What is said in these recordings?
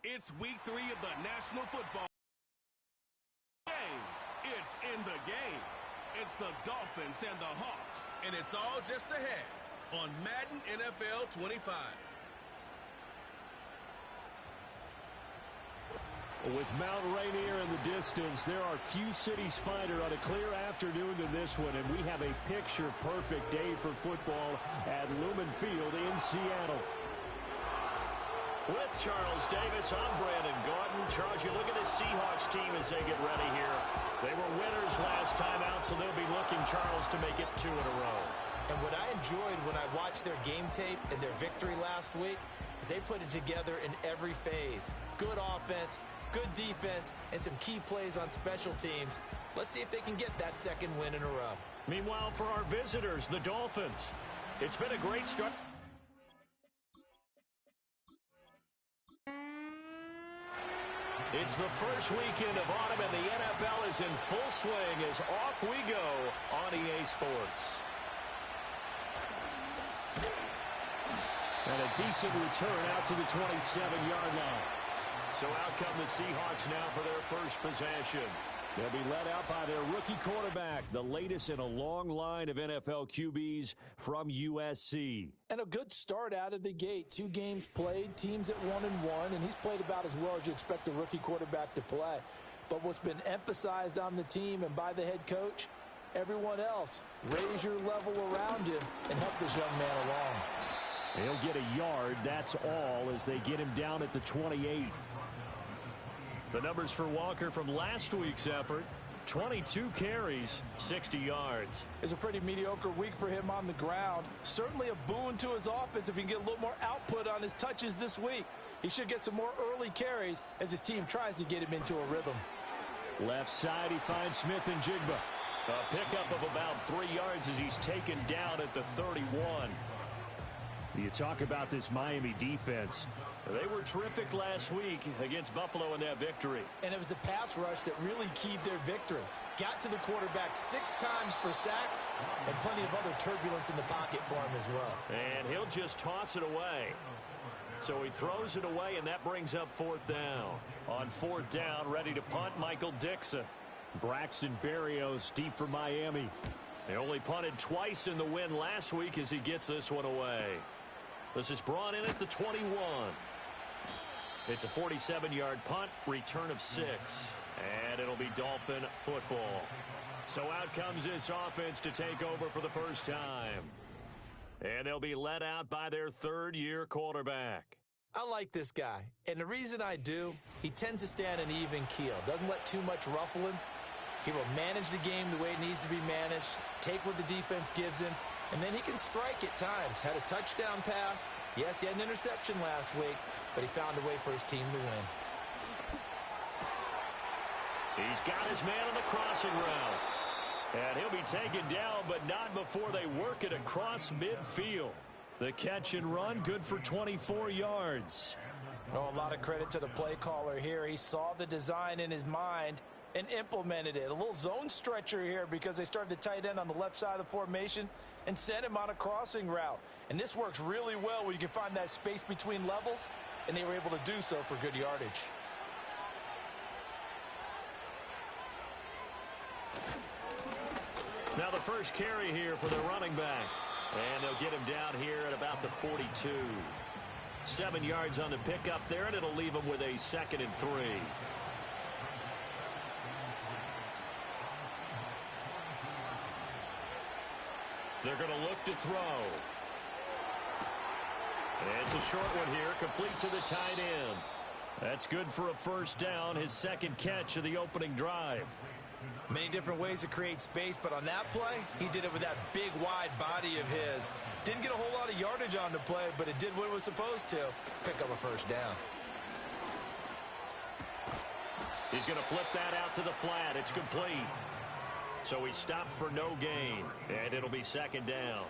It's week 3 of the National Football game. It's in the game. It's the Dolphins and the Hawks, and it's all just ahead on Madden NFL 25. With Mount Rainier in the distance, there are few cities finer on a clear afternoon than this one, and we have a picture-perfect day for football at Lumen Field in Seattle. With Charles Davis, I'm Brandon Gordon. Charles, you look at this Seahawks team as they get ready here. They were winners last time out, so they'll be looking, Charles, to make it 2 in a row. And what I enjoyed when I watched their game tape and their victory last week is they put it together in every phase. Good offense, good defense, and some key plays on special teams. Let's see if they can get that second win in a row. Meanwhile, for our visitors, the Dolphins, it's been a great start. It's the first weekend of autumn, and the NFL is in full swing as off we go on EA Sports. And a decent return out to the 27-yard line. So out come the Seahawks now for their first possession. They'll be led out by their rookie quarterback, the latest in a long line of NFL QBs from USC. And a good start out of the gate. 2 games played, teams at 1-1, and he's played about as well as you expect a rookie quarterback to play. But what's been emphasized on the team and by the head coach, everyone else, raise your level around him and help this young man along. He'll get a yard, that's all, as they get him down at the 28. The numbers for Walker from last week's effort, 22 carries, 60 yards. It's a pretty mediocre week for him on the ground. Certainly a boon to his offense if he can get a little more output on his touches this week. He should get some more early carries as his team tries to get him into a rhythm. Left side, he finds Smith and Jigba. A pickup of about 3 yards as he's taken down at the 31. You talk about this Miami defense. They were terrific last week against Buffalo in that victory. And it was the pass rush that really keyed their victory. Got to the quarterback 6 times for sacks and plenty of other turbulence in the pocket for him as well. And he'll just toss it away. So he throws it away, and that brings up 4th down. On 4th down, ready to punt, Michael Dixon. Braxton Berrios deep for Miami. They only punted twice in the win last week as he gets this one away. This is brought in at the 21. It's a 47-yard punt, return of 6. And it'll be Dolphin football. So out comes this offense to take over for the first time. And they'll be led out by their 3rd-year quarterback. I like this guy. And the reason I do, he tends to stay on an even keel. Doesn't let too much ruffle him. He will manage the game the way it needs to be managed, take what the defense gives him, and then he can strike at times. Had a touchdown pass. Yes, he had an interception last week, but he found a way for his team to win. He's got his man on the crossing route. And he'll be taken down, but not before they work it across midfield. The catch and run, good for 24 yards. Oh, a lot of credit to the play caller here. He saw the design in his mind and implemented it. A little zone stretcher here because they started the tight end on the left side of the formation and sent him on a crossing route. And this works really well where you can find that space between levels, and they were able to do so for good yardage. Now the first carry here for the running back. And they'll get him down here at about the 42. 7 yards on the pickup there, and it'll leave him with a 2nd and 3. They're going to look to throw. It's a short one here, complete to the tight end. That's good for a first down, his 2nd catch of the opening drive. Many different ways to create space, but on that play, he did it with that big, wide body of his. Didn't get a whole lot of yardage on the play, but it did what it was supposed to. Pick up a first down. He's going to flip that out to the flat. It's complete. So he stopped for no gain, and it'll be 2nd down.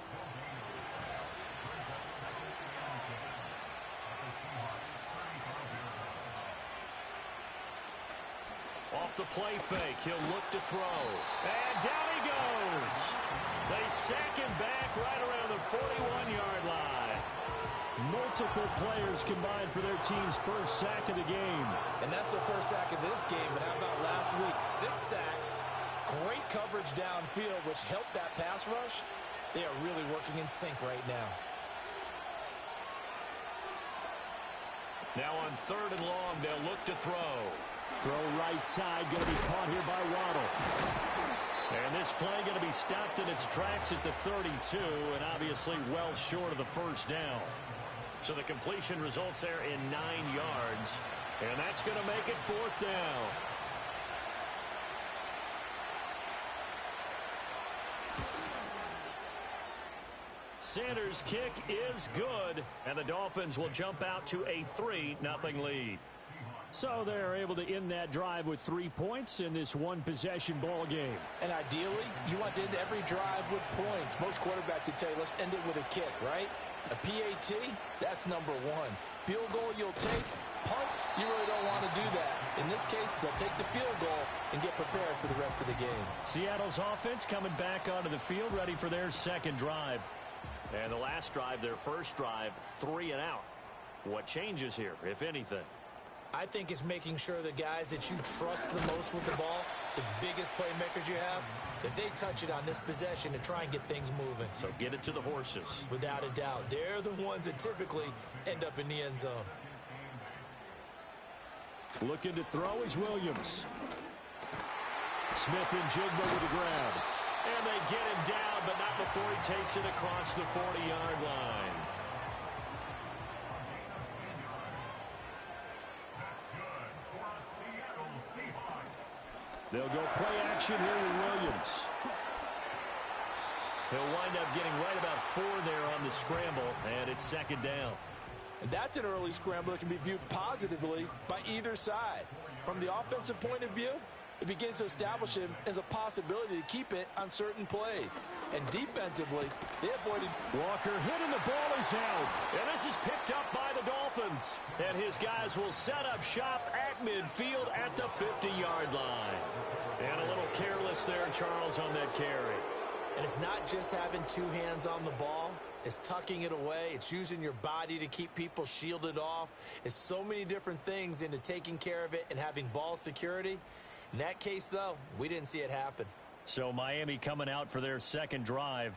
Off the play fake, he'll look to throw. And down he goes. They sack him back right around the 41-yard line. Multiple players combined for their team's first sack of the game. And that's their first sack of this game. But how about last week? 6 sacks, great coverage downfield, which helped that pass rush. They are really working in sync right now. Now on 3rd and long, they'll look to throw. Throw right side, going to be caught here by Waddle. And this play going to be stopped in its tracks at the 32, and obviously well short of the first down. So the completion results there in 9 yards, and that's going to make it 4th down. Sanders' kick is good, and the Dolphins will jump out to a 3-0 lead. So they're able to end that drive with 3 points in this one-possession ball game. And ideally, you want to end every drive with points. Most quarterbacks would tell you, let's end it with a kick, right? A PAT, that's number 1. Field goal you'll take. Punts, you really don't want to do that. In this case, they'll take the field goal and get prepared for the rest of the game. Seattle's offense coming back onto the field, ready for their second drive. And the last drive, their first drive, 3 and out. What changes here, if anything? I think it's making sure the guys that you trust the most with the ball, the biggest playmakers you have, that they touch it on this possession and try and get things moving. So get it to the horses. Without a doubt. They're the ones that typically end up in the end zone. Looking to throw is Williams. Smith and Jigba with the grab. And they get him down, but not before he takes it across the 40-yard line. They'll go play action here with Williams. He'll wind up getting right about 4 there on the scramble, and it's 2nd down. And that's an early scramble that can be viewed positively by either side. From the offensive point of view, it begins to establish him as a possibility to keep it on certain plays. And defensively, they avoided. Walker hit and the ball is out. And this is picked up by the Dolphins. And his guys will set up shop at midfield at the 50-yard line. And a little careless there, Charles, on that carry. And it's not just having 2 hands on the ball. It's tucking it away. It's using your body to keep people shielded off. It's so many different things into taking care of it and having ball security. In that case, though, we didn't see it happen. So Miami coming out for their second drive.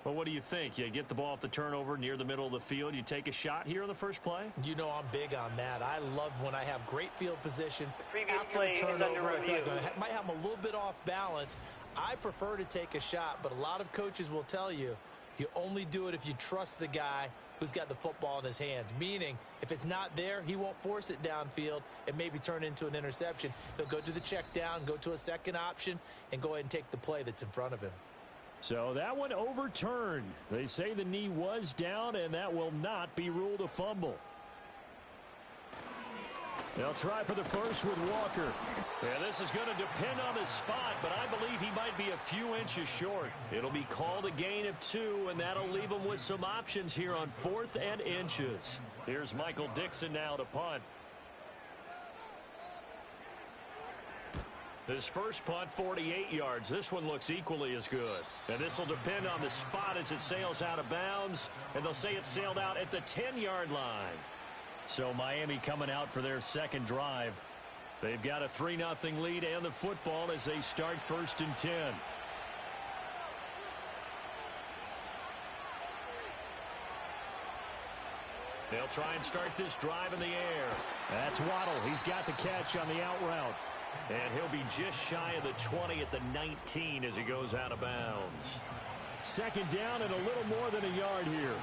Well, what do you think? You get the ball off the turnover near the middle of the field. You take a shot here on the first play? You know I'm big on that. I love when I have great field position. The previous after play a turnover, is under review. I might have them a little bit off balance. I prefer to take a shot, but a lot of coaches will tell you, you only do it if you trust the guy who's got the football in his hands. Meaning, if it's not there, he won't force it downfield and maybe turn into an interception. He'll go to the check down, go to a second option, and go ahead and take the play that's in front of him. So that one overturned. They say the knee was down, and that will not be ruled a fumble. They'll try for the first with Walker. And this is going to depend on his spot, but I believe he might be a few inches short. It'll be called a gain of 2, and that'll leave him with some options here on 4th and inches. Here's Michael Dixon now to punt. His first punt, 48 yards. This one looks equally as good. And this will depend on the spot as it sails out of bounds. And they'll say it sailed out at the 10-yard line. So Miami coming out for their second drive. They've got a 3-0 lead and the football as they start 1st and 10. They'll try and start this drive in the air. That's Waddle. He's got the catch on the out route. And he'll be just shy of the 20 at the 19 as he goes out of bounds. 2nd down and a little more than a yard here.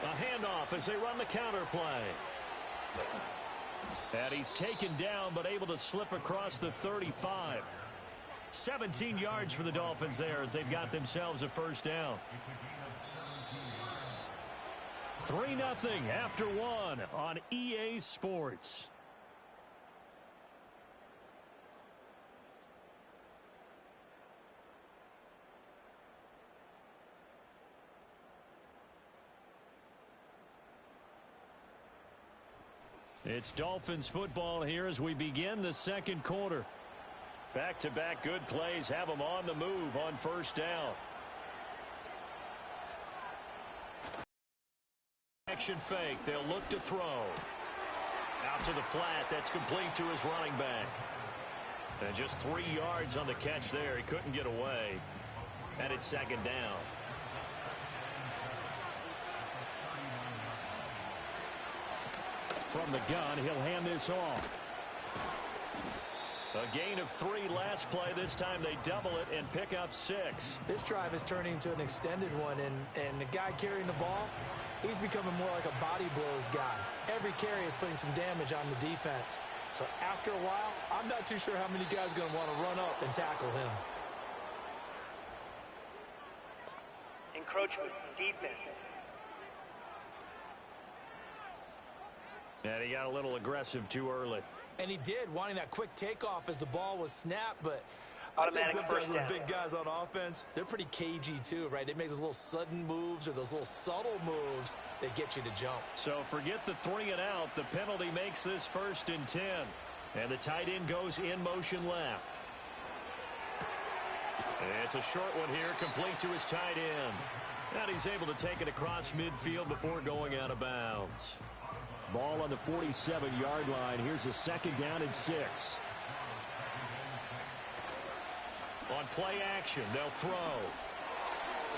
A handoff as they run the counter play. And he's taken down but able to slip across the 35. 17 yards for the Dolphins there as they've got themselves a first down. 3-0 after 1 on EA Sports. It's Dolphins football here as we begin the second quarter. Back-to-back good plays have them on the move on first down. play-action fake. They'll look to throw. Out to the flat. That's complete to his running back. And just 3 yards on the catch there. He couldn't get away. And it's second down. From the gun, he'll hand this off. A gain of 3 last play. This time they double it and pick up 6. This drive is turning into an extended one, and the guy carrying the ball, he's becoming more like a body blows guy. Every carry is putting some damage on the defense. So after a while, I'm not too sure how many guys are going to want to run up and tackle him. Encroachment, defense. And he got a little aggressive too early. And he did, wanting that quick takeoff as the ball was snapped, but I think Automatic sometimes those first big guys on offense, they're pretty cagey too, right? They make those little sudden moves or those little subtle moves that get you to jump. So forget the 3 and out. The penalty makes this 1st and 10. And the tight end goes in motion left. It's a short one here, complete to his tight end. And he's able to take it across midfield before going out of bounds. Ball on the 47-yard line. Here's a 2nd down and 6. On play action, they'll throw.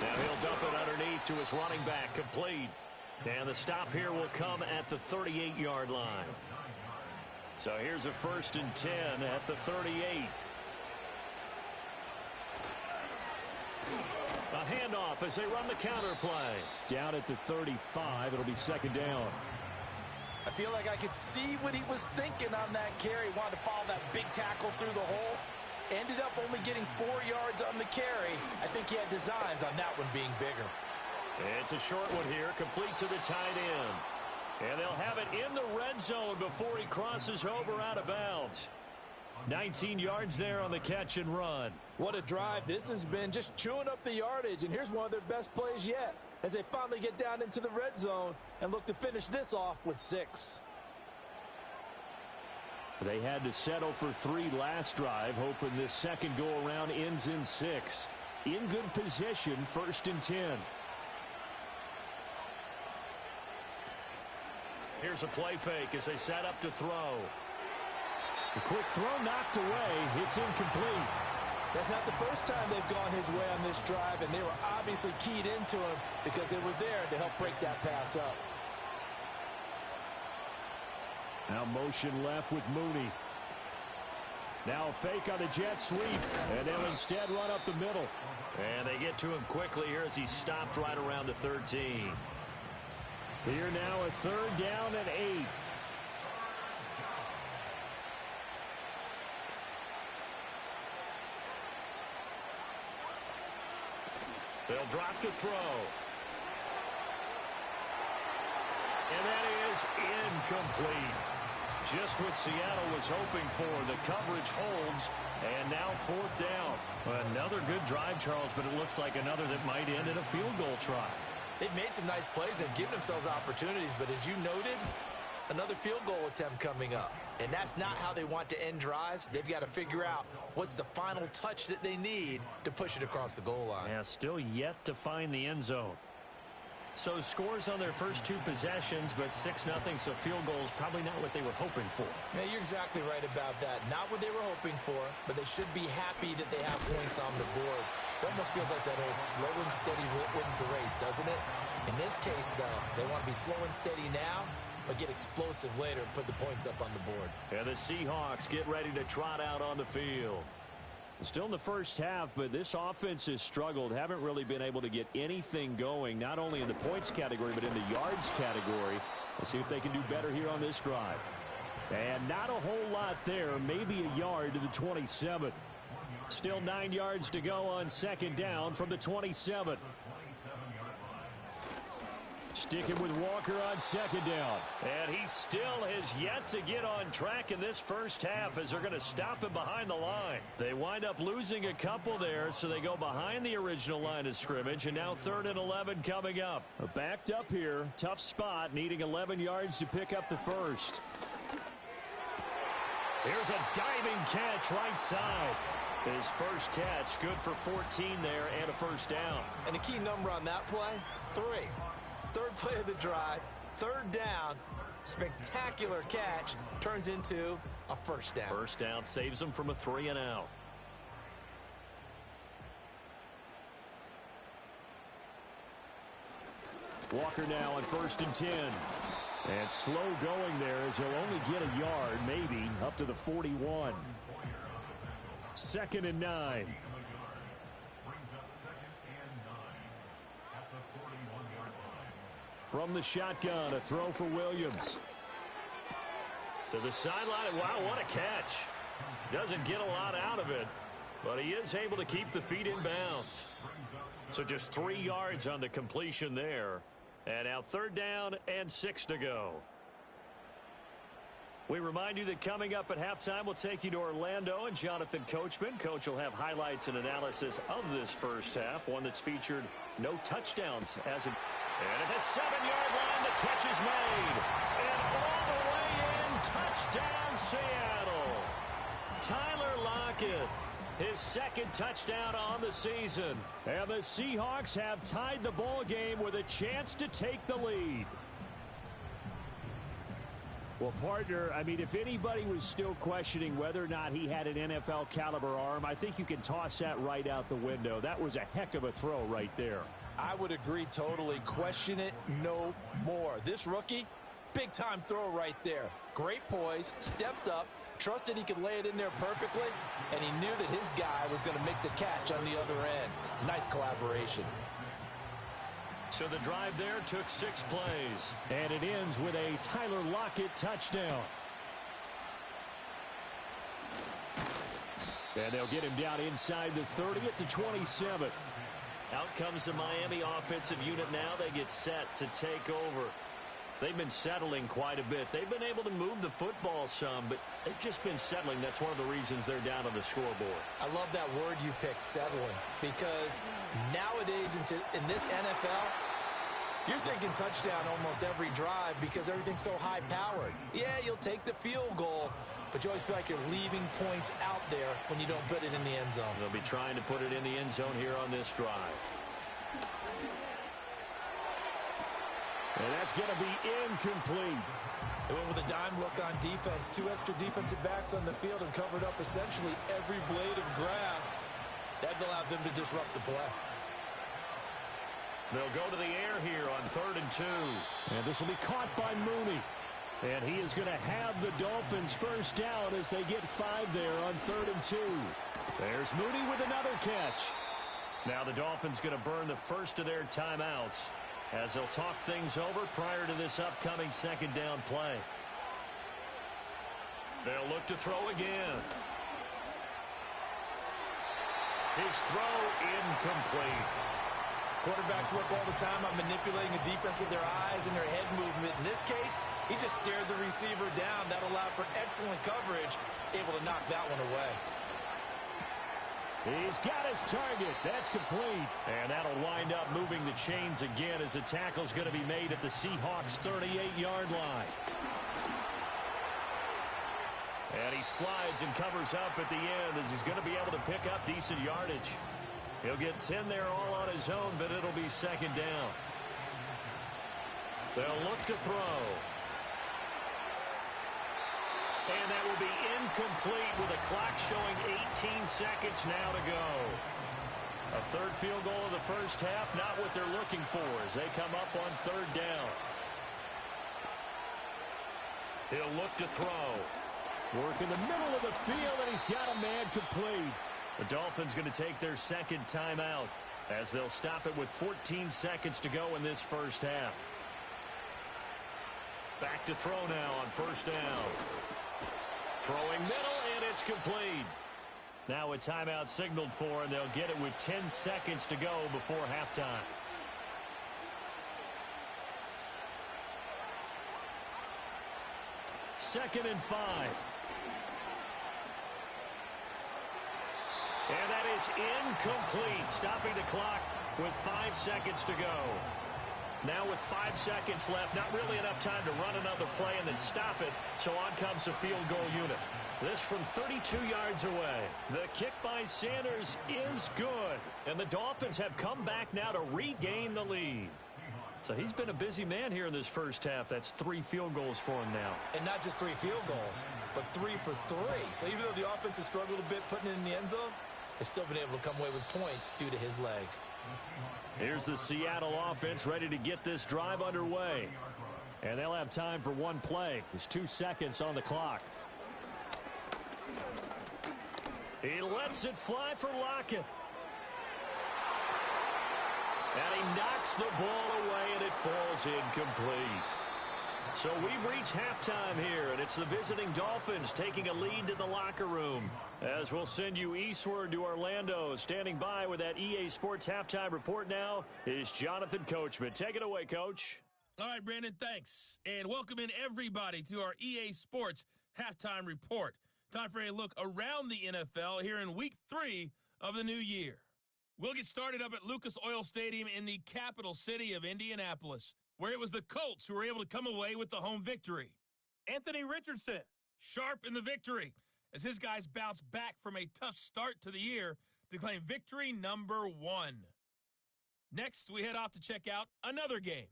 Now he'll dump it underneath to his running back, complete. And the stop here will come at the 38-yard line. So here's a 1st and 10 at the 38. A handoff as they run the counter play. Down at the 35, it'll be 2nd down. I feel like I could see what he was thinking on that carry. Wanted to follow that big tackle through the hole. Ended up only getting 4 yards on the carry. I think he had designs on that one being bigger. It's a short one here, complete to the tight end. And they'll have it in the red zone before he crosses over out of bounds. 19 yards there on the catch and run. What a drive. This has been just chewing up the yardage, and here's one of their best plays yet as they finally get down into the red zone and look to finish this off with 6. They had to settle for 3 last drive, hoping this second go-around ends in 6. In good position, 1st and 10. Here's a play fake as they set up to throw. A quick throw knocked away. It's incomplete. That's not the first time they've gone his way on this drive, and they were obviously keyed into him because they were there to help break that pass up. Now motion left with Mooney. Now a fake on the jet sweep, and they'll instead run up the middle. And they get to him quickly here as he stopped right around the 13. Here now a 3rd down and 8. They'll drop to throw. And that is incomplete. Just what Seattle was hoping for. The coverage holds, and now 4th down. Another good drive, Charles, but it looks like another that might end in a field goal try. They've made some nice plays. They've given themselves opportunities, but as you noted, another field goal attempt coming up. And that's not how they want to end drives. They've got to figure out what's the final touch that they need to push it across the goal line. Yeah, still yet to find the end zone. So scores on their first 2 possessions, but 6-0, so field goals probably not what they were hoping for. Yeah, you're exactly right about that. Not what they were hoping for, but they should be happy that they have points on the board. It almost feels like that old slow and steady wins the race, doesn't it? In this case, though, they want to be slow and steady now, but get explosive later and put the points up on the board. And the Seahawks get ready to trot out on the field. Still in the first half, but this offense has struggled. Haven't really been able to get anything going, not only in the points category, but in the yards category. Let's see if they can do better here on this drive. And not a whole lot there, maybe a yard to the 27. Still 9 yards to go on 2nd down from the 27. Sticking with Walker on 2nd down. And he still has yet to get on track in this first half as they're going to stop him behind the line. They wind up losing a couple there, so they go behind the original line of scrimmage, and now 3rd and 11 coming up. Backed up here, tough spot, needing 11 yards to pick up the first. Here's a diving catch right side. His first catch, good for 14 there and a 1st down. And the key number on that play, 3. 3rd play of the drive, third down, spectacular catch turns into a first down. First down saves them from a 3-and-out. Walker now on 1st and 10. And slow going there as he'll only get a yard, maybe, up to the 41. 2nd and 9. From the shotgun, a throw for Williams. To the sideline. Wow, what a catch. Doesn't get a lot out of it, but he is able to keep the feet in bounds. So just 3 yards on the completion there. And now 3rd down and 6 to go. We remind you that coming up at halftime, we'll take you to Orlando and Jonathan Coachman. Coach will have highlights and analysis of this first half, one that's featured no touchdowns as of. And at the 7-yard line, the catch is made. And all the way in, touchdown Seattle. Tyler Lockett, his 2nd touchdown on the season. And the Seahawks have tied the ball game with a chance to take the lead. Well, partner, I mean, if anybody was still questioning whether or not he had an NFL caliber arm, I think you can toss that right out the window. That was a heck of a throw right there. I would agree totally. Question it no more. This rookie, big-time throw right there. Great poise, stepped up, trusted he could lay it in there perfectly, and he knew that his guy was going to make the catch on the other end. Nice collaboration. So the drive there took 6 plays. And it ends with a Tyler Lockett touchdown. And they'll get him down inside the 30 at the 27. Out comes the Miami offensive unit now. They get set to take over. They've been settling quite a bit. They've been able to move the football some, but they've just been settling. That's one of the reasons they're down on the scoreboard. I love that word you picked, settling, because nowadays in this NFL, you're thinking touchdown almost every drive because everything's so high-powered. Yeah, you'll take the field goal, but you always feel like you're leaving points out there when you don't put it in the end zone. They'll be trying to put it in the end zone here on this drive. And that's going to be incomplete. They went with a dime look on defense. 2 extra defensive backs on the field and covered up essentially every blade of grass. That allowed them to disrupt the play. They'll go to the air here on 3rd and 2. And this will be caught by Mooney. And he is going to have the Dolphins first down as they get 5 there on 3rd and 2. There's Mooney with another catch. Now the Dolphins going to burn the first of their timeouts as they'll talk things over prior to this upcoming 2nd down play. They'll look to throw again. His throw incomplete. Quarterbacks work all the time on manipulating a defense with their eyes and their head movement. In this case, he just stared the receiver down. That allowed for excellent coverage, able to knock that one away. He's got his target. That's complete. And that'll wind up moving the chains again as the tackle's going to be made at the Seahawks' 38-yard line. And he slides and covers up at the end as he's going to be able to pick up decent yardage. He'll get 10 there all on his own, but it'll be 2nd down. They'll look to throw. And that will be incomplete with a clock showing 18 seconds now to go. A 3rd field goal of the first half, not what they're looking for as they come up on 3rd down. He'll look to throw. Work in the middle of the field, and he's got a man complete. The Dolphins going to take their 2nd timeout as they'll stop it with 14 seconds to go in this first half. Back to throw now on 1st down. Throwing middle, and it's complete. Now a timeout signaled for, and they'll get it with 10 seconds to go before halftime. Second and 5. And that is incomplete, stopping the clock with 5 seconds to go. Now with 5 seconds left, not really enough time to run another play and then stop it, so on comes the field goal unit. This from 32 yards away. The kick by Sanders is good, and the Dolphins have come back now to regain the lead. So he's been a busy man here in this first half. That's 3 field goals for him now. And not just 3 field goals, but 3 for 3. So even though the offense has struggled a bit putting it in the end zone, they've still been able to come away with points due to his leg. Here's the Seattle offense ready to get this drive underway. And they'll have time for one play. There's 2 seconds on the clock. He lets it fly for Lockett. And he knocks the ball away, and it falls incomplete. So we've reached halftime here, and it's the visiting Dolphins taking a lead to the locker room. As we'll send you eastward to Orlando. Standing by with that EA Sports halftime report now is Jonathan Coachman. Take it away, Coach. All right, Brandon, thanks. And welcome in everybody to our EA Sports halftime report. Time for a look around the NFL here in week 3 of the new year. We'll get started up at Lucas Oil Stadium in the capital city of Indianapolis, where it was the Colts who were able to come away with the home victory. Anthony Richardson, sharp in the victory, as his guys bounce back from a tough start to the year to claim victory number 1. Next, we head off to check out another game,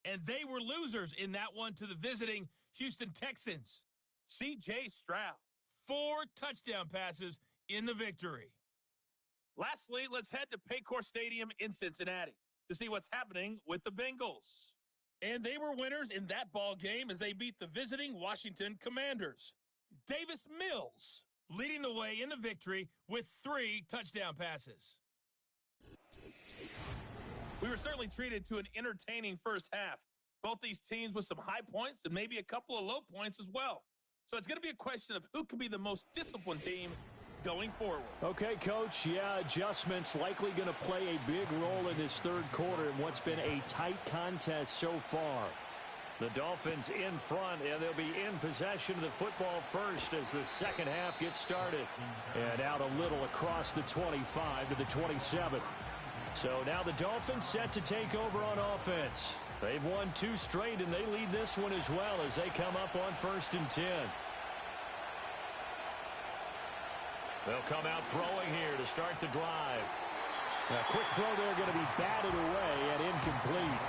and they were losers in that one to the visiting Houston Texans. C.J. Stroud, 4 touchdown passes in the victory. Lastly, let's head to Paycor Stadium in Cincinnati to see what's happening with the Bengals. And they were winners in that ball game as they beat the visiting Washington Commanders. Davis Mills leading the way in the victory with 3 touchdown passes. We were certainly treated to an entertaining first half. Both these teams with some high points and maybe a couple of low points as well. So it's going to be a question of who can be the most disciplined team going forward. Okay, Coach. Yeah, adjustments likely going to play a big role in this third quarter in what's been a tight contest so far. The Dolphins in front, and they'll be in possession of the football first as the second half gets started. And out a little across the 25 to the 27. So now the Dolphins set to take over on offense. They've won 2 straight, and they lead this one as well as they come up on 1st and 10. They'll come out throwing here to start the drive. A quick throw there going to be batted away and incomplete.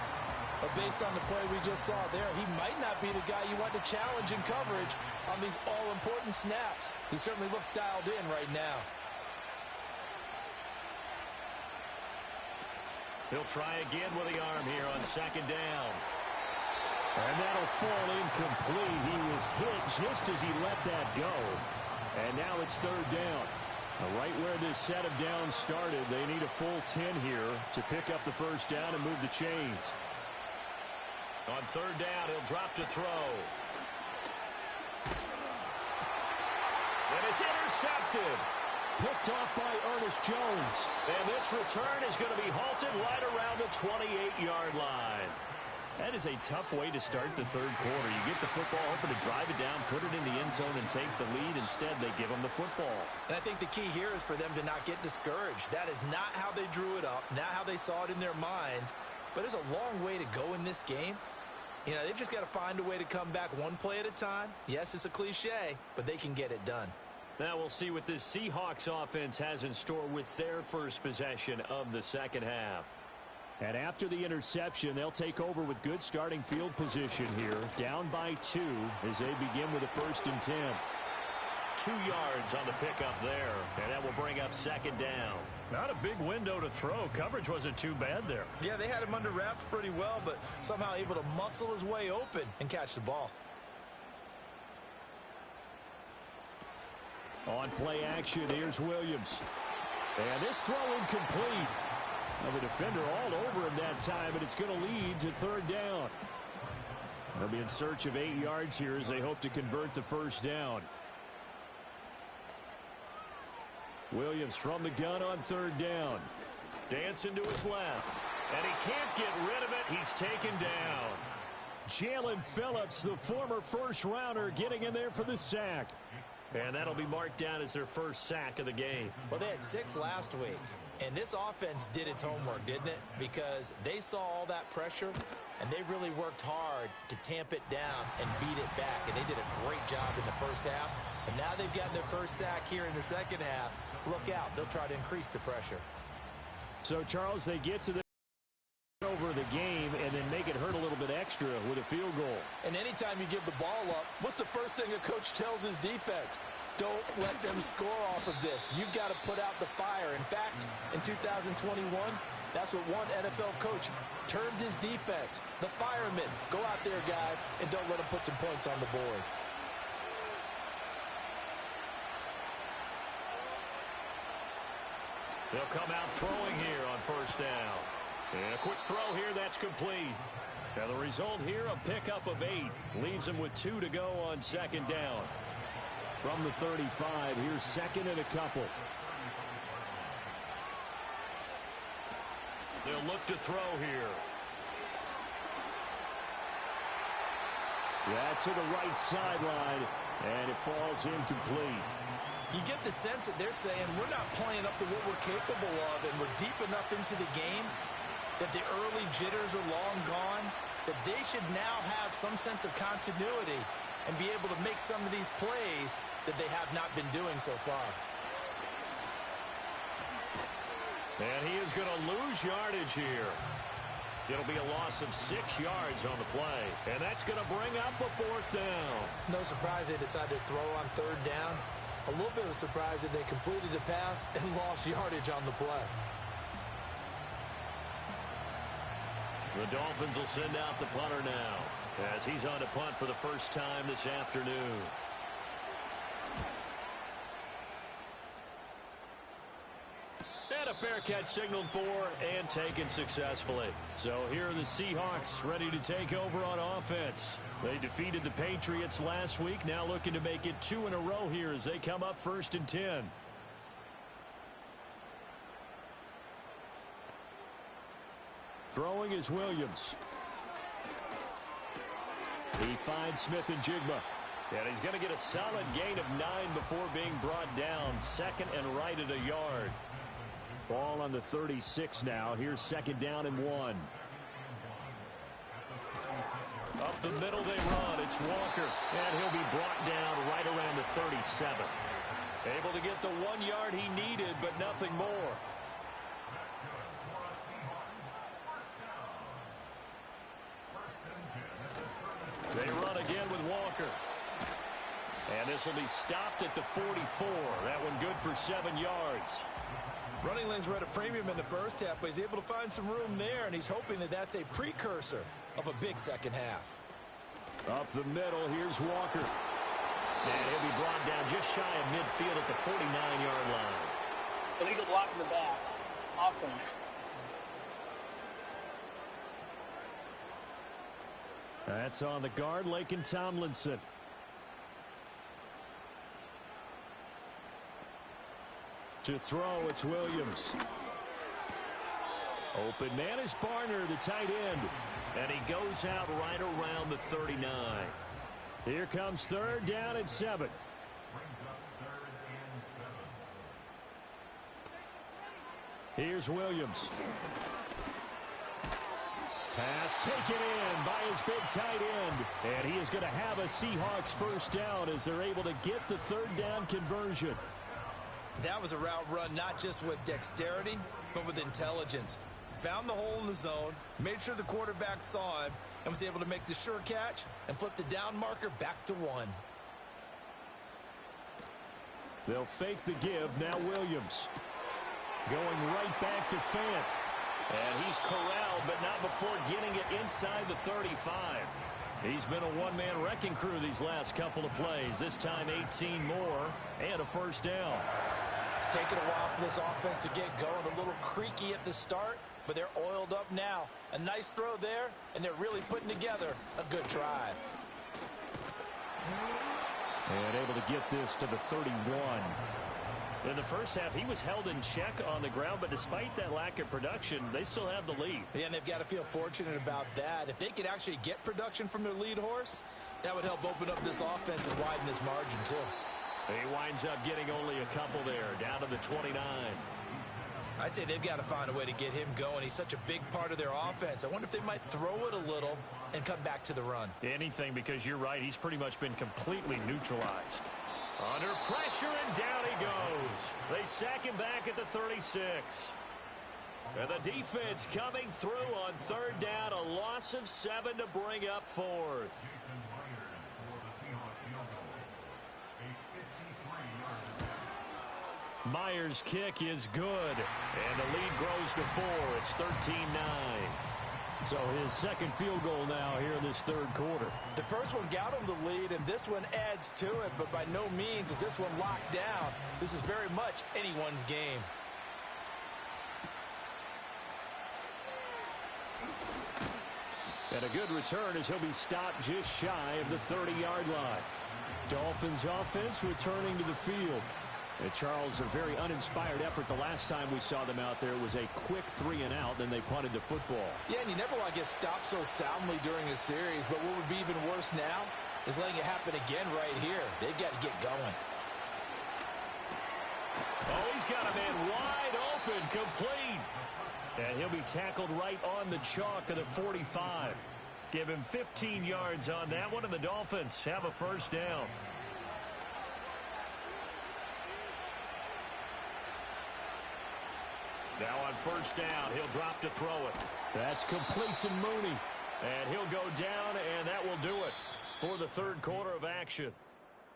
But based on the play we just saw there, he might not be the guy you want to challenge in coverage on these all-important snaps. He certainly looks dialed in right now. He'll try again with the arm here on 2nd down. And that'll fall incomplete. He was hit just as he let that go. And now it's 3rd down. Right where this set of downs started, they need a full 10 here to pick up the 1st down and move the chains. On 3rd down, he'll drop to throw. And it's intercepted. Picked off by Ernest Jones. And this return is going to be halted right around the 28-yard line. That is a tough way to start the third quarter. You get the football, hoping to drive it down, put it in the end zone, and take the lead. Instead, they give them the football. And I think the key here is for them to not get discouraged. That is not how they drew it up, not how they saw it in their mind. But there's a long way to go in this game. You know, they've just got to find a way to come back one play at a time. Yes, it's a cliche, but they can get it done. Now we'll see what this Seahawks offense has in store with their first possession of the second half. And after the interception, they'll take over with good starting field position here. Down by 2 as they begin with a 1st and 10. 2 yards on the pickup there. And that will bring up 2nd down. Not a big window to throw. Coverage wasn't too bad there. Yeah, they had him under wraps pretty well, but somehow able to muscle his way open and catch the ball. On play action, here's Williams. And this throw incomplete. Well, the defender all over him that time, and it's going to lead to 3rd down. They'll be in search of 8 yards here as they hope to convert the 1st down. Williams from the gun on 3rd down. Dancing to his left. And he can't get rid of it. He's taken down. Jalen Phillips, the former first-rounder, getting in there for the sack. And that'll be marked down as their first sack of the game. Well, they had 6 last week. And this offense did its homework, didn't it? Because they saw all that pressure, and they really worked hard to tamp it down and beat it back. And they did a great job in the first half. And now they've gotten their first sack here in the second half. Look out. They'll try to increase the pressure. So, Charles, they get to the over the game and then make it field goal. And anytime you give the ball up, what's the first thing a coach tells his defense? Don't let them score off of this. You've got to put out the fire. In fact, in 2021, that's what one NFL coach termed his defense. The firemen. Go out there, guys, and don't let them put some points on the board. They'll come out throwing here on first down. And a quick throw here, that's complete. Now the result here, a pickup of 8. Leaves them with 2 to go on second down. From the 35, here's second and a couple. They'll look to throw here. Yeah, to the right sideline, and it falls incomplete. You get the sense that they're saying we're not playing up to what we're capable of, and we're deep enough into the game that the early jitters are long gone, that they should now have some sense of continuity and be able to make some of these plays that they have not been doing so far. And he is going to lose yardage here. It'll be a loss of 6 yards on the play, and that's going to bring up a 4th down. No surprise they decided to throw on 3rd down. A little bit of a surprise that they completed the pass and lost yardage on the play. The Dolphins will send out the punter now as he's on to punt for the first time this afternoon. And a fair catch signaled for and taken successfully. So here are the Seahawks ready to take over on offense. They defeated the Patriots last week, now looking to make it 2 in a row here as they come up 1st and 10. Throwing is Williams. He finds Smith and Jigma. And he's going to get a solid gain of 9 before being brought down. 2nd and right at a yard. Ball on the 36 now. Here's 2nd down and 1. Up the middle they run. It's Walker. And he'll be brought down right around the 37. Able to get the 1 yard he needed, but nothing more. They run again with Walker. And this will be stopped at the 44. That one good for 7 yards. Running lanes were at a premium in the first half, but he's able to find some room there, and he's hoping that that's a precursor of a big second half. Up the middle, here's Walker. And he'll be brought down just shy of midfield at the 49-yard line. Illegal block in the back. Offense. That's on the guard, Laken Tomlinson. To throw, it's Williams. Open man is Barner, the tight end. And he goes out right around the 39. Here comes 3rd down and 7. Here's Williams. Pass taken in by his big tight end. And he is going to have a Seahawks 1st down as they're able to get the 3rd down conversion. That was a route run not just with dexterity, but with intelligence. Found the hole in the zone, made sure the quarterback saw him, and was able to make the sure catch and flip the down marker back to 1. They'll fake the give. Now Williams. Going right back to Fant. And he's corralled, but not before getting it inside the 35. He's been a one-man wrecking crew these last couple of plays. This time 18 more and a 1st down. It's taken a while for this offense to get going. A little creaky at the start, but they're oiled up now. A nice throw there, and they're really putting together a good drive. And able to get this to the 31. In the first half, he was held in check on the ground, but despite that lack of production, they still have the lead. Yeah, and they've got to feel fortunate about that. If they could actually get production from their lead horse, that would help open up this offense and widen this margin, too. He winds up getting only a couple there, down to the 29. I'd say they've got to find a way to get him going. He's such a big part of their offense. I wonder if they might throw it a little and come back to the run. Anything, because you're right, he's pretty much been completely neutralized. Under pressure, and down he goes. They sack him back at the 36. And the defense coming through on third down. A loss of 7 to bring up fourth. Myers' kick is good. And the lead grows to 4. It's 13-9. So his second field goal now here in this third quarter. The first one got him the lead, and this one adds to it, but by no means is this one locked down. This is very much anyone's game. And a good return as he'll be stopped just shy of the 30-yard line. Dolphins offense returning to the field. And Charles, a very uninspired effort. The last time we saw them out there was a quick 3-and-out, then they punted the football. Yeah, and you never want to get stopped so soundly during a series, but what would be even worse now is letting it happen again right here. They've got to get going. Oh, he's got a man wide open, complete. And he'll be tackled right on the chalk of the 45. Give him 15 yards on that one, and the Dolphins have a first down. Now on first down, he'll drop to throw it. That's complete to Mooney. And he'll go down, and that will do it for the third quarter of action.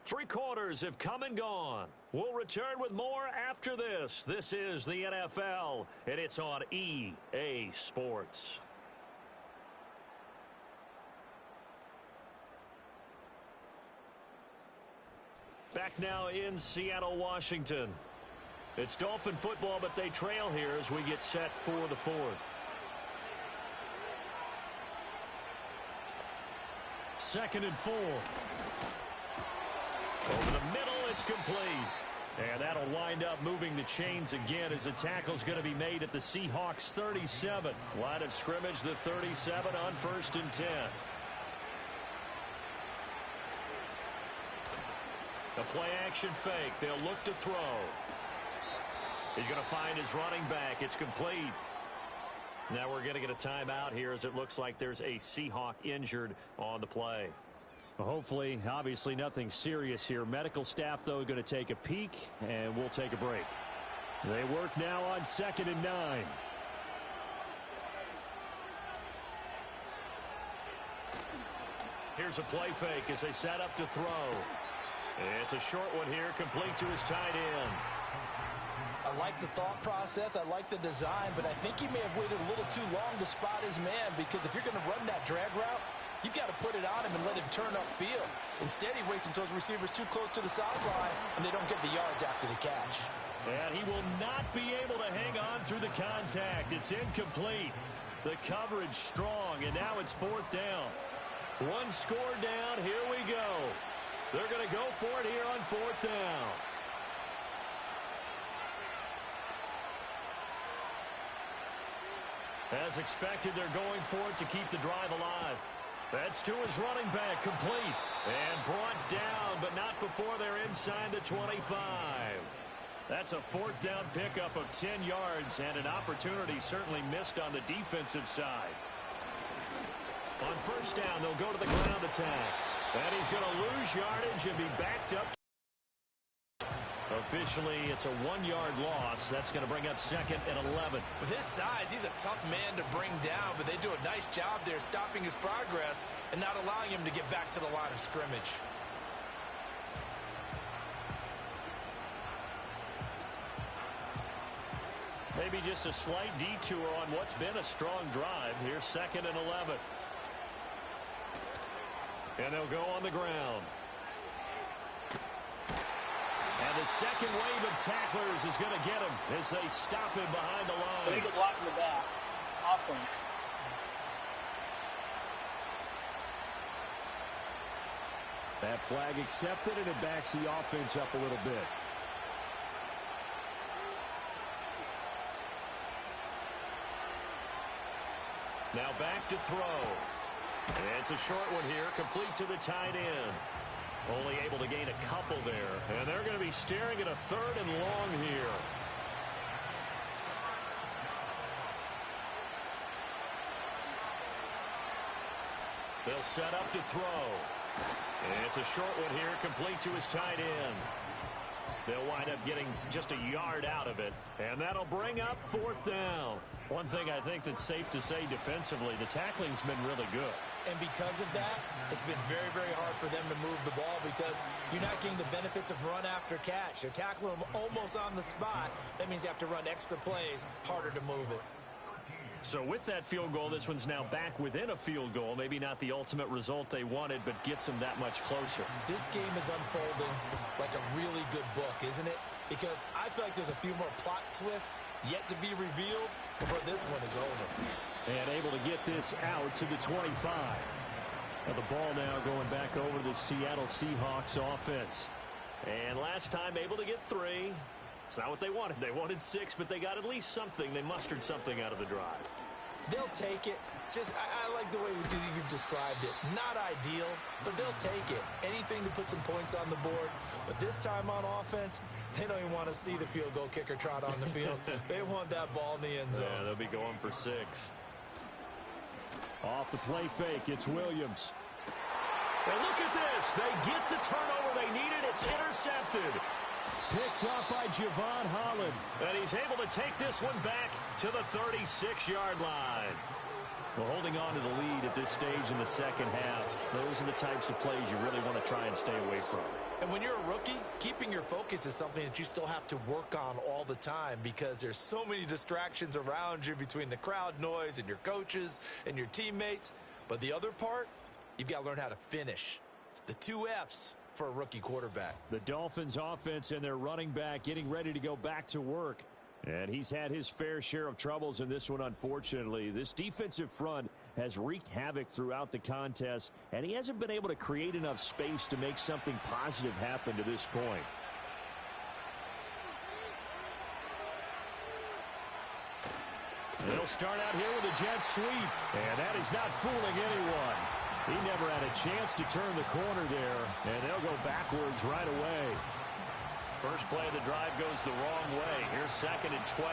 3 quarters have come and gone. We'll return with more after this. This is the NFL, and it's on EA Sports. Back now in Seattle, Washington. It's Dolphin football, but they trail here as we get set for the fourth. Second and 4. Over the middle, it's complete. And that'll wind up moving the chains again as a tackle's going to be made at the Seahawks 37. Line of scrimmage, the 37 on first and 10. The play action fake. They'll look to throw. He's going to find his running back. It's complete. Now we're going to get a timeout here as it looks like there's a Seahawk injured on the play. Well, hopefully, obviously nothing serious here. Medical staff, though, going to take a peek, and we'll take a break. They work now on 2nd and 9. Here's a play fake as they set up to throw. It's a short one here, complete to his tight end. I like the thought process. I like the design, but I think he may have waited a little too long to spot his man, because if you're going to run that drag route, you've got to put it on him and let him turn upfield. Instead, he waits until his receiver's too close to the sideline, and they don't get the yards after the catch. And he will not be able to hang on through the contact. It's incomplete. The coverage strong, and now it's 4th down. 1 score down. Here we go. They're going to go for it here on 4th down. As expected, they're going for it to keep the drive alive. That's to his running back, complete. And brought down, but not before they're inside the 25. That's a 4th down pickup of 10 yards, and an opportunity certainly missed on the defensive side. On first down, they'll go to the ground attack. And he's going to lose yardage and be backed up. Officially, it's a 1-yard loss. That's going to bring up 2nd and 11. With his size, he's a tough man to bring down, but they do a nice job there stopping his progress and not allowing him to get back to the line of scrimmage. Maybe just a slight detour on what's been a strong drive. Here's 2nd and 11. And they'll go on the ground. And the second wave of tacklers is going to get him as they stop him behind the line. Leave the block in the back. Offense. That flag accepted, and it backs the offense up a little bit. Now back to throw. It's a short one here, complete to the tight end. Only able to gain a couple there. And they're going to be staring at a 3rd and long here. They'll set up to throw. And it's a short one here, complete to his tight end. They'll wind up getting just a yard out of it, and that'll bring up 4th down. One thing I think that's safe to say defensively, the tackling's been really good. And because of that, it's been very, very hard for them to move the ball because you're not getting the benefits of run after catch. They're tackling them almost on the spot. That means you have to run extra plays, harder to move it. So with that field goal, this one's now back within a field goal. Maybe not the ultimate result they wanted, but gets them that much closer. This game is unfolding like a really good book, isn't it? Because I feel like there's a few more plot twists yet to be revealed before this one is over. And able to get this out to the 25. Now the ball now going back over the Seattle Seahawks offense. And last time able to get 3. It's not what they wanted. They wanted 6, but they got at least something. They mustered something out of the drive. They'll take it. I like the way you've described it. Not ideal, but they'll take it. Anything to put some points on the board. But this time on offense, they don't even want to see the field goal kicker trot on the field. They want that ball in the end zone. Yeah, they'll be going for 6. Off the play fake, it's Williams. And look at this. They get the turnover they needed. It's intercepted. Picked up by Javon Holland. And he's able to take this one back to the 36-yard line. Well, holding on to the lead at this stage in the second half, those are the types of plays you really want to try and stay away from. And when you're a rookie, keeping your focus is something that you still have to work on all the time because there's so many distractions around you between the crowd noise and your coaches and your teammates. But the other part, you've got to learn how to finish. It's the 2 F's for a rookie quarterback. The Dolphins offense and their running back getting ready to go back to work. And he's had his fair share of troubles in this one, unfortunately. This defensive front has wreaked havoc throughout the contest, and he hasn't been able to create enough space to make something positive happen to this point. They'll start out here with a jet sweep. And that is not fooling anyone. He never had a chance to turn the corner there, and they'll go backwards right away. First play of the drive goes the wrong way. Here's 2nd and 12.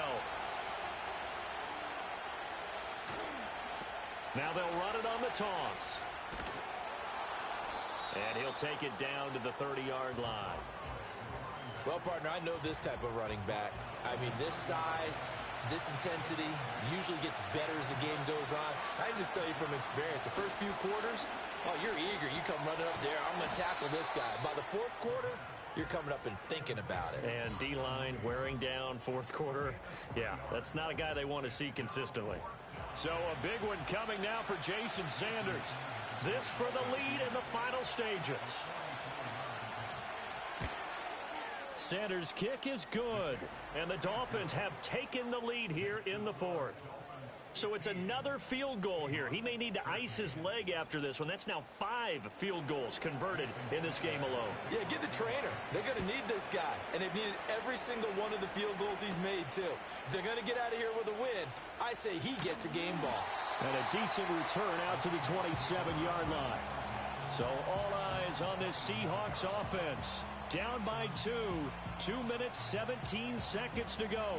Now they'll run it on the toss. And he'll take it down to the 30-yard line. Well, partner, I know this type of running back. I mean, this size, this intensity usually gets better as the game goes on. I can just tell you from experience, the first few quarters, oh, you're eager. You come running up there, I'm going to tackle this guy. By the 4th quarter, you're coming up and thinking about it. And D-line wearing down 4th quarter. Yeah, that's not a guy they want to see consistently. So a big one coming now for Jason Sanders. This for the lead in the final stages. Sanders' kick is good. And the Dolphins have taken the lead here in the 4th. So it's another field goal here. He may need to ice his leg after this one. That's now 5 field goals converted in this game alone. Yeah, get the trainer. They're going to need this guy. And they've needed every single one of the field goals he's made, too. If they're going to get out of here with a win, I say he gets a game ball. And a decent return out to the 27-yard line. So all eyes on this Seahawks offense. Down by 2. 2 minutes, 17 seconds to go.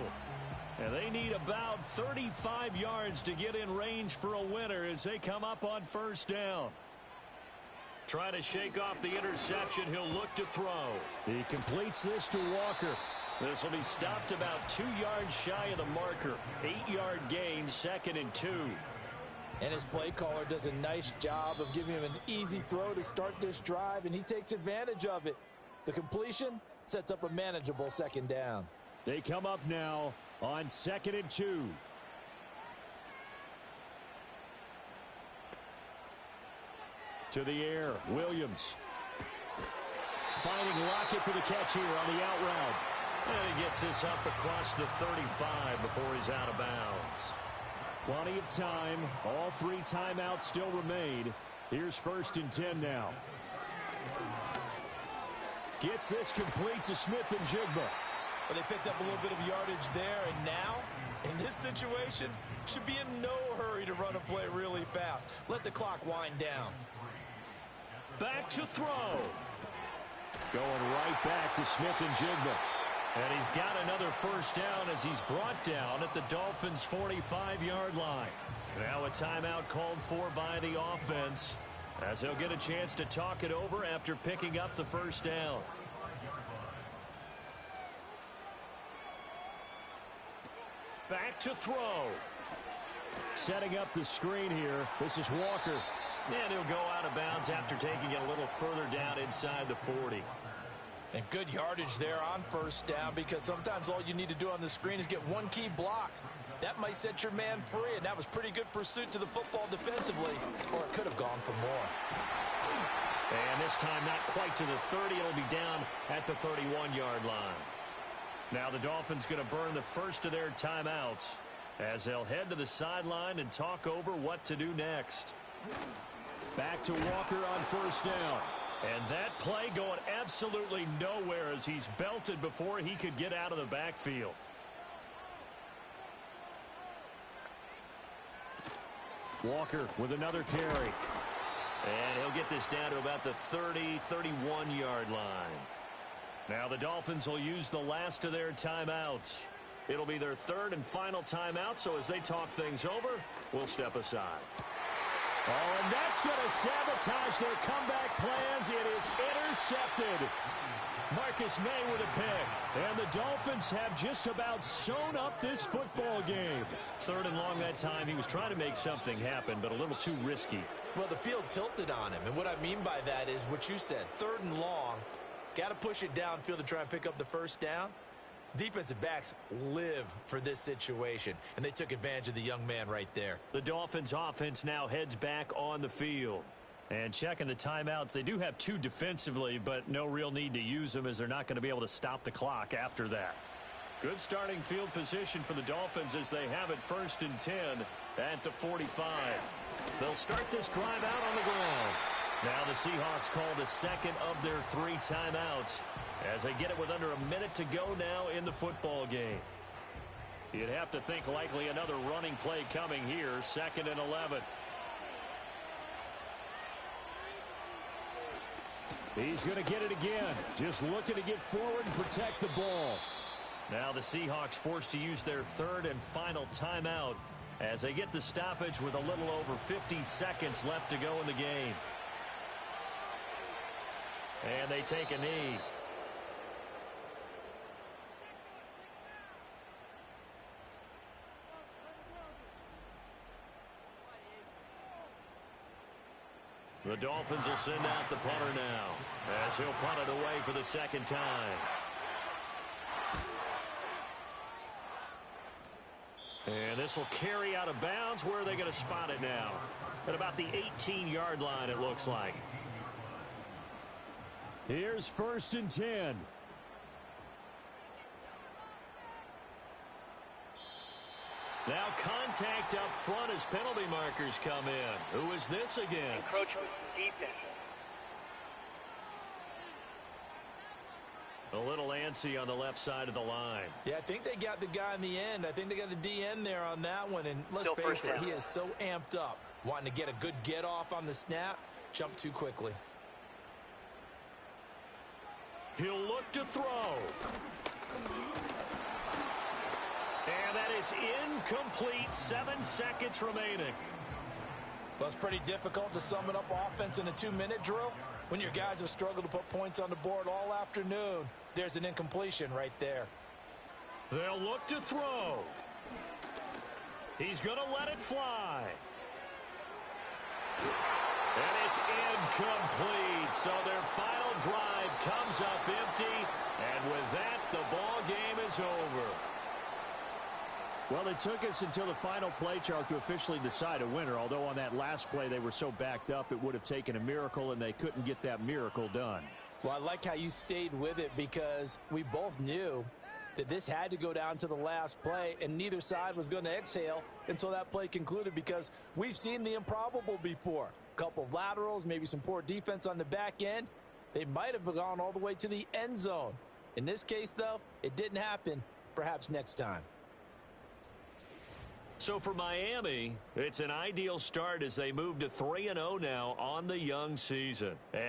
And they need about 35 yards to get in range for a winner as they come up on 1st down. Trying to shake off the interception, he'll look to throw. He completes this to Walker. This will be stopped about 2 yards shy of the marker. 8-yard gain, 2nd and 2. And his play caller does a nice job of giving him an easy throw to start this drive, and he takes advantage of it. The completion sets up a manageable 2nd down. They come up now on 2nd and 2. To the air, Williams. Finding Lockett for the catch here on the out route. And he gets this up across the 35 before he's out of bounds. Plenty of time. All 3 timeouts still remain. Here's 1st and 10 now. Gets this complete to Smith and Jigba. Well, they picked up a little bit of yardage there, and now, in this situation, should be in no hurry to run a play really fast. Let the clock wind down. Back to throw. Going right back to Smith and Jigba. And he's got another 1st down as he's brought down at the Dolphins' 45-yard line. Now a timeout called for by the offense as they'll get a chance to talk it over after picking up the 1st down. Back to throw. Setting up the screen here. This is Walker. And he'll go out of bounds after taking it a little further down inside the 40. And good yardage there on first down, because sometimes all you need to do on the screen is get one key block. That might set your man free, and that was pretty good pursuit to the football defensively, or it could have gone for more. And this time not quite to the 30. It'll be down at the 31-yard line. Now the Dolphins going to burn the first of their timeouts as they'll head to the sideline and talk over what to do next. Back to Walker on first down. And that play going absolutely nowhere as he's belted before he could get out of the backfield. Walker with another carry. And he'll get this down to about the 30, 31-yard line. Now the Dolphins will use the last of their timeouts. It'll be their third and final timeout, so as they talk things over, we'll step aside. Oh, and that's going to sabotage their comeback plans. It is intercepted. Marcus May with a pick. And the Dolphins have just about sewn up this football game. Third and long that time. He was trying to make something happen, but a little too risky. Well, the field tilted on him, and what I mean by that is what you said. Third and long, got to push it downfield to try and pick up the first down. Defensive backs live for this situation, and they took advantage of the young man right there. The Dolphins offense now heads back on the field. And checking the timeouts, they do have two defensively, but no real need to use them as they're not going to be able to stop the clock after that. Good starting field position for the Dolphins as they have it 1st and 10 at the 45. They'll start this drive out on the ground. Now the Seahawks call the second of their 3 timeouts as they get it with under a minute to go now in the football game. You'd have to think likely another running play coming here, 2nd and 11. He's going to get it again. Just looking to get forward and protect the ball. Now the Seahawks forced to use their 3rd and final timeout as they get the stoppage with a little over 50 seconds left to go in the game. And they take a knee. The Dolphins will send out the punter now as he'll punt it away for the 2nd time. And this will carry out of bounds. Where are they going to spot it now? At about the 18-yard line, it looks like. Here's 1st and 10. Now contact up front as penalty markers come in. Who is this against? Encroachment defense. A little antsy on the left side of the line. Yeah, I think they got the guy in the end. I think they got the DN there on that one. And let's Still face it, first down. he is so amped up, wanting to get a good get off on the snap, jump too quickly. He'll look to throw. And that is incomplete. 7 seconds remaining. Well, it's pretty difficult to sum it up offense in a 2-minute drill. When your guys have struggled to put points on the board all afternoon, there's an incompletion right there. They'll look to throw. He's going to let it fly. And it's incomplete. So their final drive comes up empty. And with that, the ball game is over. Well, it took us until the final play, Charles, to officially decide a winner. Although on that last play they were so backed up, it would have taken a miracle, and they couldn't get that miracle done. Well, I like how you stayed with it because we both knew that this had to go down to the last play, and neither side was going to exhale until that play concluded because we've seen the improbable before. A couple of laterals, maybe some poor defense on the back end. They might have gone all the way to the end zone. In this case, though, it didn't happen. Perhaps next time. So for Miami, it's an ideal start as they move to 3-0 now on the young season.